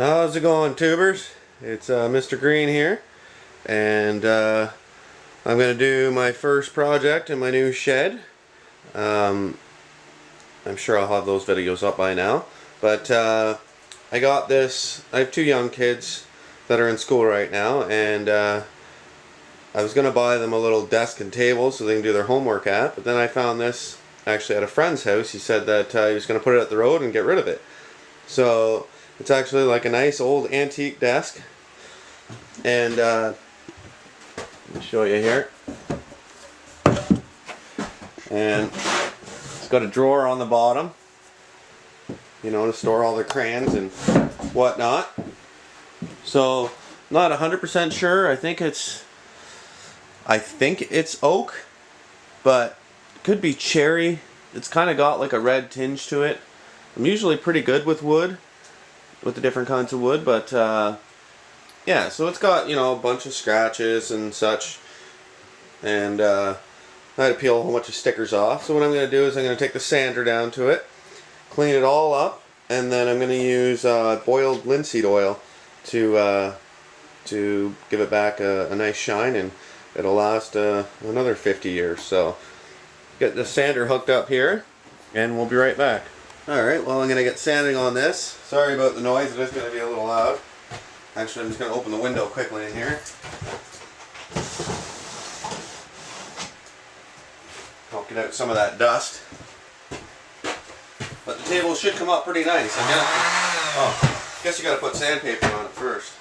How's it going, tubers? It's Mr. Green here, and I'm going to do my first project in my new shed. I'm sure I'll have those videos up by now, but I got this. I have two young kids that are in school right now, and I was going to buy them a little desk and table so they can do their homework at, but then I found this actually at a friend's house. He said that he was going to put it at the road and get rid of it. So it's actually like a nice old antique desk, and let me show you here. And it's got a drawer on the bottom, you know, to store all the crayons and whatnot. So not 100% sure. I think it's oak, but it could be cherry. It's kind of got like a red tinge to it. I'm usually pretty good with wood, with the different kinds of wood, but yeah, so it's got, you know, a bunch of scratches and such, and I had to peel a whole bunch of stickers off. So what I'm going to do is I'm going to take the sander down to it, clean it all up, and then I'm going to use boiled linseed oil to give it back a nice shine, and it'll last another 50 years. So get the sander hooked up here, and we'll be right back. Alright, well, I'm going to get sanding on this. Sorry about the noise, it is going to be a little loud. Actually, I'm just going to open the window quickly in here. Help get out some of that dust. But the table should come up pretty nice. I guess you got to put sandpaper on it first.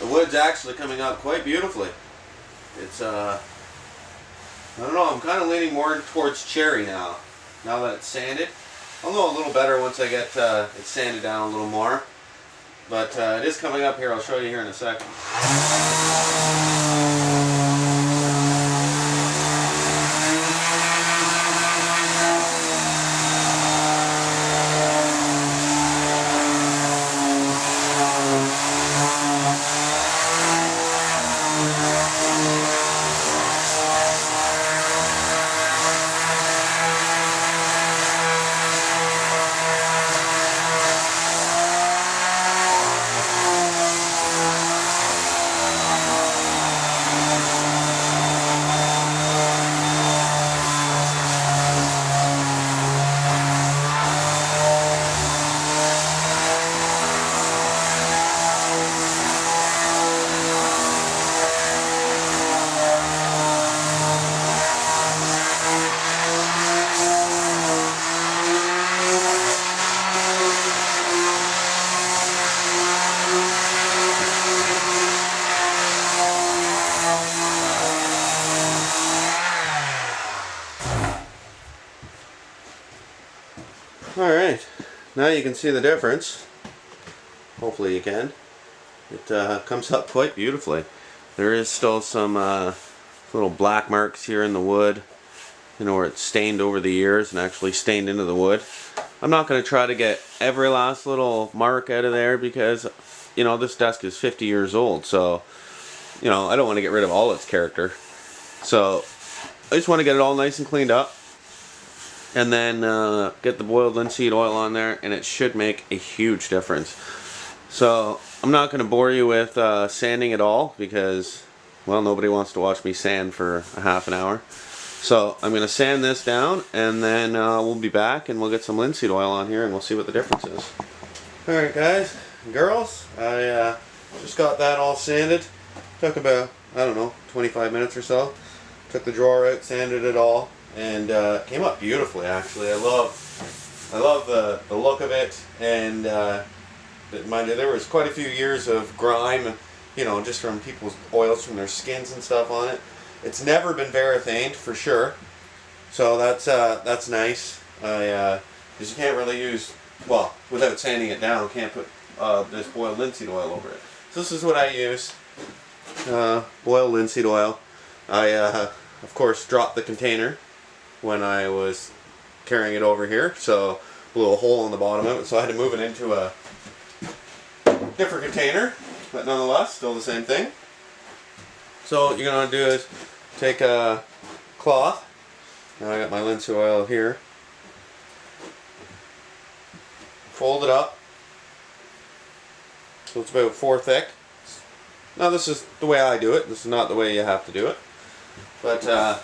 Wood's actually coming out quite beautifully. It's I don't know, I'm kind of leaning more towards cherry now that it's sanded. I'll know a little better once I get it sanded down a little more, but it is coming up here. I'll show you here in a second. Alright, now you can see the difference. Hopefully you can. It comes up quite beautifully. There is still some little black marks here in the wood, you know, where it's stained over the years and actually stained into the wood. I'm not going to try to get every last little mark out of there because, you know, this desk is 50 years old, so, you know, I don't want to get rid of all its character. So I just want to get it all nice and cleaned up, and then get the boiled linseed oil on there, and it should make a huge difference. So I'm not going to bore you with sanding it all because, well, nobody wants to watch me sand for a half an hour. So I'm going to sand this down, and then we'll be back and we'll get some linseed oil on here and we'll see what the difference is. Alright guys and girls, I just got that all sanded. Took about, I don't know, 25 minutes or so. Took the drawer out, sanded it all, and came up beautifully. Actually, I love the look of it, and there was quite a few years of grime, you know, just from people's oils from their skins and stuff on it. It's never been varathaned for sure, so that's nice. Because you can't really use, well, without sanding it down, can't put this boiled linseed oil over it. So this is what I use. Boiled linseed oil. I of course dropped the container when I was carrying it over here, so blew a hole in the bottom of it, so I had to move it into a different container, but nonetheless still the same thing. So what you're going to do is take a cloth. Now I got my linseed oil here. Fold it up so it's about 4 thick. Now this is the way I do it. This is not the way you have to do it. But I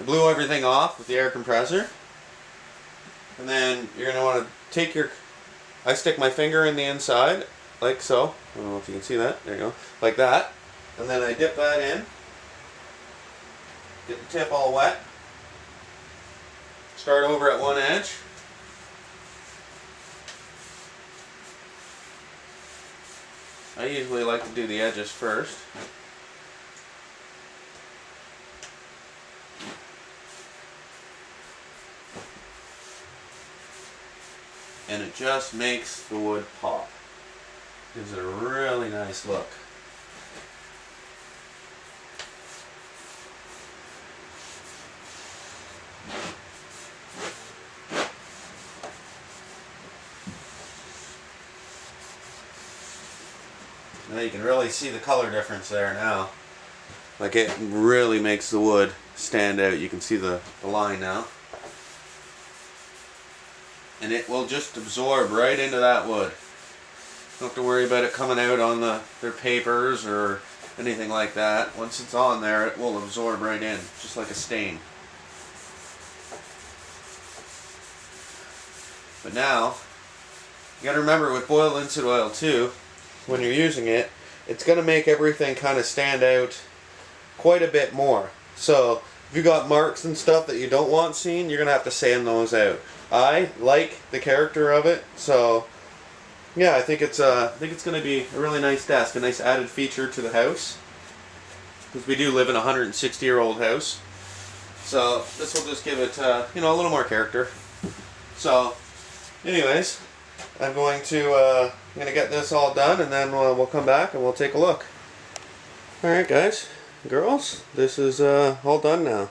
blew everything off with the air compressor. And then you're going to want to take your... I stick my finger in the inside, like so. I don't know if you can see that. There you go. Like that. And then I dip that in. Get the tip all wet. Start over at one edge. I usually like to do the edges first. And it just makes the wood pop. Gives it a really nice look. Now you can really see the color difference there now. Like, it really makes the wood stand out. You can see the line now. And it will just absorb right into that wood. Don't have to worry about it coming out on their papers or anything like that. Once it's on there, it will absorb right in, just like a stain. But now, you gotta remember with boiled linseed oil too, when you're using it, it's going to make everything kind of stand out quite a bit more. So if you got marks and stuff that you don't want seen, you're going to have to sand those out. I like the character of it, so yeah, I think it's going to be a really nice desk, a nice added feature to the house, because we do live in a 160-year-old house. So this will just give it you know, a little more character. So anyways, I'm going to get this all done, and then we'll come back and we'll take a look. Alright guys, girls, this is all done now.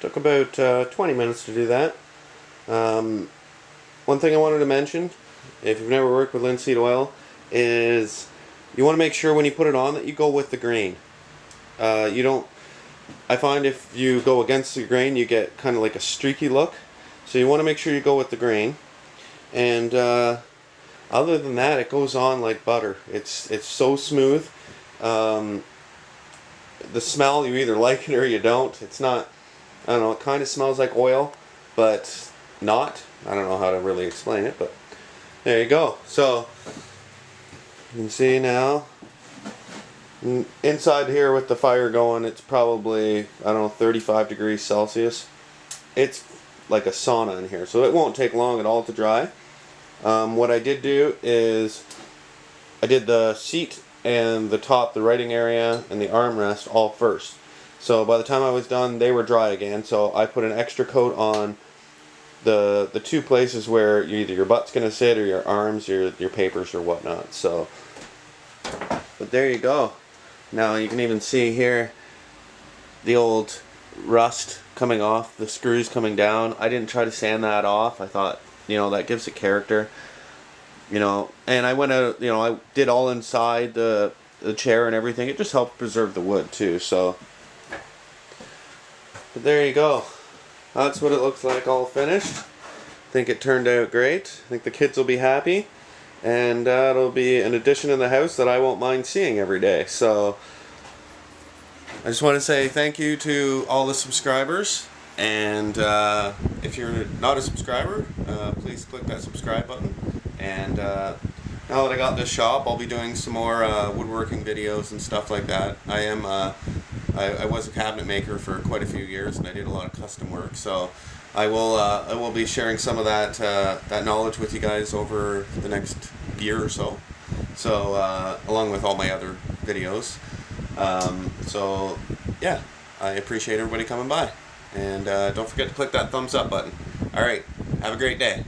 Took about 20 minutes to do that. One thing I wanted to mention, if you've never worked with linseed oil, is you want to make sure when you put it on that you go with the grain. You don't, I find if you go against the grain you get kind of like a streaky look. So you want to make sure you go with the grain. And other than that, it goes on like butter. It's so smooth. The smell, you either like it or you don't. It's not, I don't know, it kind of smells like oil, but not. I don't know how to really explain it, but there you go. So you can see now, inside here with the fire going, it's probably, I don't know, 35 degrees Celsius. It's like a sauna in here, so it won't take long at all to dry. What I did do is I did the seat and the top, the writing area, and the armrest all first. So by the time I was done, they were dry again, so I put an extra coat on the two places where either your butt's going to sit or your arms, your papers or whatnot. So, but there you go. Now you can even see here the old rust coming off, the screws coming down. I didn't try to sand that off. I thought, you know, that gives it character. You know, and I went out, you know, I did all inside the chair and everything. It just helped preserve the wood too. So, but there you go. That's what it looks like all finished. I think it turned out great. I think the kids will be happy, and it'll be an addition in the house that I won't mind seeing every day. So I just want to say thank you to all the subscribers, and if you're not a subscriber, please click that subscribe button, and now that I got this shop, I'll be doing some more woodworking videos and stuff like that. I was a cabinet maker for quite a few years, and I did a lot of custom work. So I will be sharing some of that knowledge with you guys over the next year or so. So along with all my other videos. So yeah, I appreciate everybody coming by, and don't forget to click that thumbs up button. All right, have a great day.